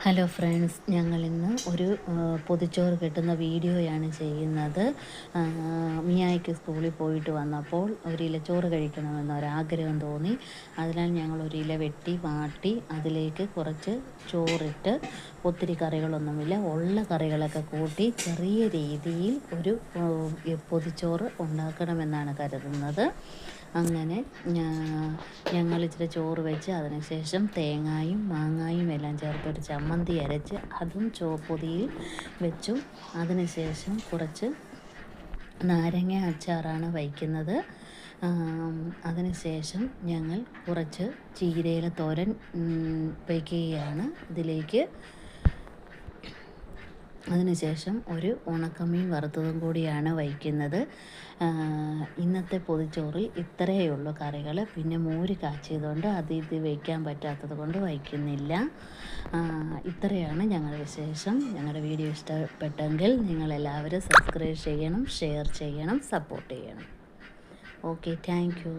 Hello friends, ഞങ്ങളിന്ന് ഒരു പൊതിച്ചോറ് കിട്ടുന്ന വീഡിയോയാണ് ചെയ്യുന്നത്. മിയായ്ക്ക് സ്കൂളിൽ പോയിട്ട് വന്നപ്പോൾ ഒരു ഇലച്ചോറ് കഴിക്കണമെന്നൊരാഗ്രഹം തോന്നി. അതിനാൽ ഞങ്ങൾ ഒരു ഇല വെട്ടി വാട്ടി അതിലേക്ക് കുറച്ച് ചോറിട്ട്, ഒത്തിരി കറികളൊന്നുമില്ല, ഉള്ള കറികളൊക്കെ കൂട്ടി ചെറിയ രീതിയിൽ ഒരു പൊതിച്ചോറ് ഉണ്ടാക്കണമെന്നാണ് കരുതുന്നത്. അങ്ങനെ ഞങ്ങൾ ഇച്ചിരി ചോറ് വെച്ച് അതിനുശേഷം തേങ്ങായും മാങ്ങായും എല്ലാം ചേർത്തൊരു ചമ്മന്തി അരച്ച് അതും പൊതിയിൽ വെച്ചു. അതിനുശേഷം കുറച്ച് നാരങ്ങ അച്ചാറാണ് വയ്ക്കുന്നത്. അതിനുശേഷം ഞങ്ങൾ കുറച്ച് ചീരയില തോരൻ വയ്ക്കുകയാണ് ഇതിലേക്ക്. അതിനുശേഷം ഒരു ഉണക്കമീൻ വറുത്തതും കൂടിയാണ് വയ്ക്കുന്നത്. ഇന്നത്തെ പൊതിച്ചോറിൽ ഇത്രയേ ഉള്ളൂ കറികൾ. പിന്നെ മോര് കാച്ചിയതുകൊണ്ട് ഇത് വയ്ക്കാൻ പറ്റാത്തത് കൊണ്ട് വയ്ക്കുന്നില്ല. ഇത്രയാണ് ഞങ്ങളുടെ വിശേഷം. ഞങ്ങളുടെ വീഡിയോ ഇഷ്ടപ്പെട്ടെങ്കിൽ നിങ്ങളെല്ലാവരും സബ്സ്ക്രൈബ് ചെയ്യണം, ഷെയർ ചെയ്യണം, സപ്പോർട്ട് ചെയ്യണം. Okay, thank you.